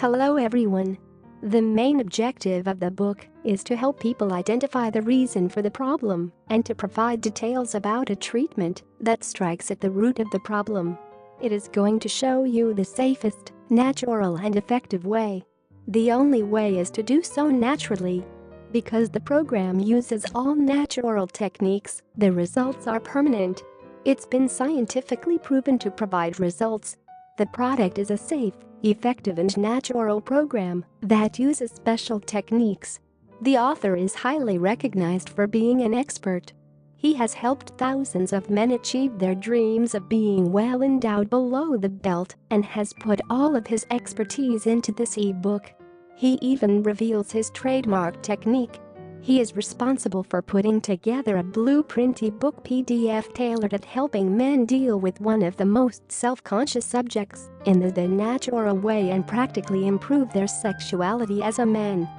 Hello everyone. The main objective of the book is to help people identify the reason for the problem and to provide details about a treatment that strikes at the root of the problem. It is going to show you the safest, natural and effective way. The only way is to do so naturally. Because the program uses all natural techniques, the results are permanent. It's been scientifically proven to provide results. The product is a safe, effective and natural program that uses special techniques. The author is highly recognized for being an expert. He has helped thousands of men achieve their dreams of being well endowed below the belt and has put all of his expertise into this e-book. He even reveals his trademark technique. He is responsible for putting together a blueprint e-book PDF tailored at helping men deal with one of the most self-conscious subjects in the natural way and practically improve their sexuality as a man.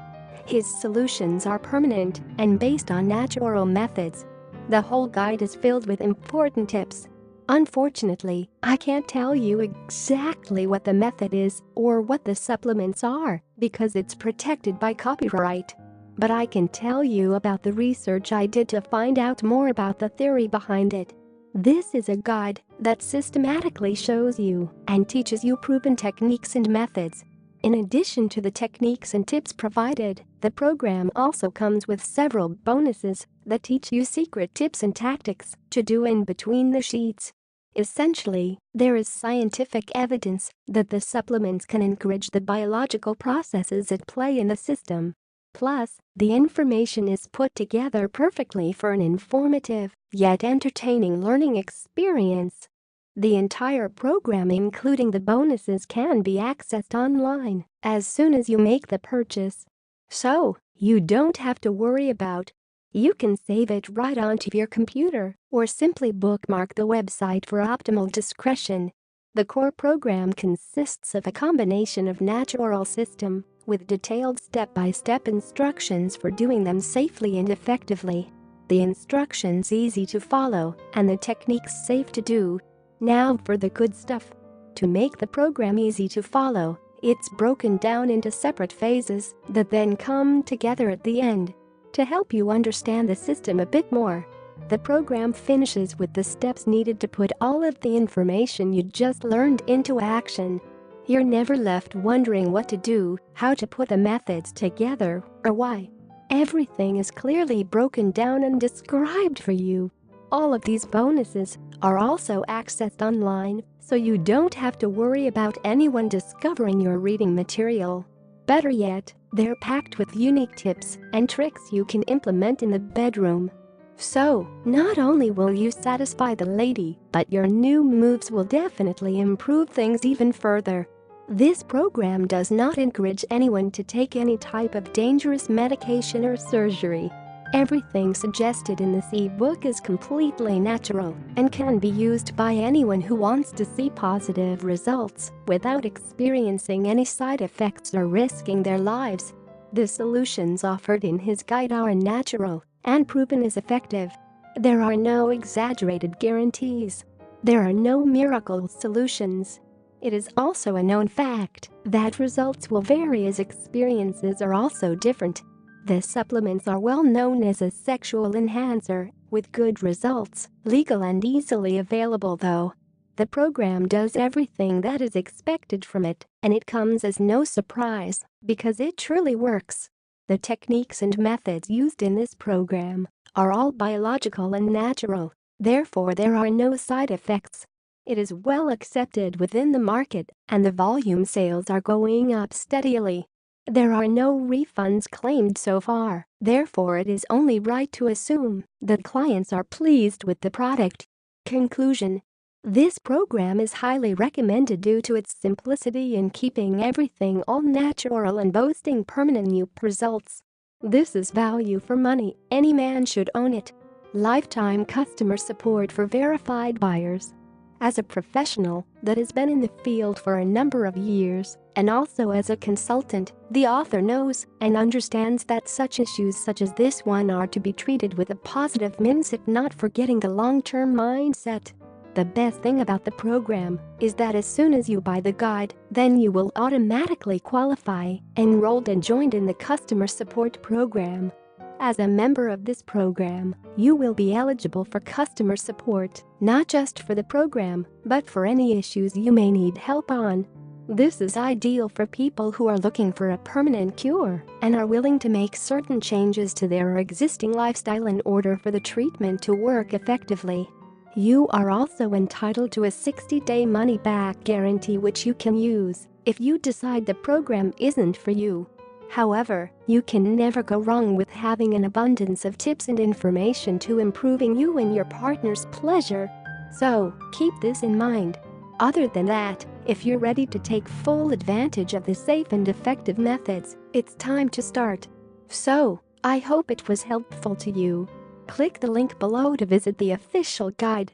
His solutions are permanent and based on natural methods. The whole guide is filled with important tips. Unfortunately, I can't tell you exactly what the method is or what the supplements are because it's protected by copyright. But I can tell you about the research I did to find out more about the theory behind it. This is a guide that systematically shows you and teaches you proven techniques and methods. In addition to the techniques and tips provided, the program also comes with several bonuses that teach you secret tips and tactics to do in between the sheets. Essentially, there is scientific evidence that the supplements can encourage the biological processes at play in the system. Plus, the information is put together perfectly for an informative, yet entertaining learning experience. The entire program, including the bonuses, can be accessed online as soon as you make the purchase. So, you don't have to worry about. You can save it right onto your computer or simply bookmark the website for optimal discretion. The core program consists of a combination of natural system with detailed step-by-step instructions for doing them safely and effectively. The instructions easy to follow and the techniques safe to do. Now for the good stuff. To make the program easy to follow, it's broken down into separate phases that then come together at the end. To help you understand the system a bit more, the program finishes with the steps needed to put all of the information you just learned into action. You're never left wondering what to do, how to put the methods together, or why. Everything is clearly broken down and described for you. All of these bonuses are also accessed online, so you don't have to worry about anyone discovering your reading material. Better yet, they're packed with unique tips and tricks you can implement in the bedroom. So, not only will you satisfy the lady, but your new moves will definitely improve things even further. This program does not encourage anyone to take any type of dangerous medication or surgery. Everything suggested in this e-book is completely natural and can be used by anyone who wants to see positive results without experiencing any side effects or risking their lives. The solutions offered in his guide are natural and proven as effective. There are no exaggerated guarantees. There are no miracle solutions. It is also a known fact that results will vary as experiences are also different. The supplements are well known as a sexual enhancer, with good results, legal and easily available though. The program does everything that is expected from it, and it comes as no surprise, because it truly works. The techniques and methods used in this program are all biological and natural, therefore there are no side effects. It is well accepted within the market, and the volume sales are going up steadily. There are no refunds claimed so far, therefore it is only right to assume that clients are pleased with the product. Conclusion: this program is highly recommended due to its simplicity in keeping everything all natural and boasting permanent new results. This is value for money. Any man should own it. Lifetime customer support for verified buyers. As a professional that has been in the field for a number of years, and also as a consultant, the author knows and understands that such issues such as this one are to be treated with a positive mindset, not forgetting the long-term mindset. The best thing about the program is that as soon as you buy the guide, then you will automatically qualify, enrolled and joined in the customer support program. As a member of this program, you will be eligible for customer support, not just for the program, but for any issues you may need help on. This is ideal for people who are looking for a permanent cure and are willing to make certain changes to their existing lifestyle in order for the treatment to work effectively. You are also entitled to a 60-day money-back guarantee which you can use if you decide the program isn't for you. However, you can never go wrong with having an abundance of tips and information to improving you and your partner's pleasure. So, keep this in mind. Other than that, if you're ready to take full advantage of the safe and effective methods, it's time to start. So, I hope it was helpful to you. Click the link below to visit the official guide.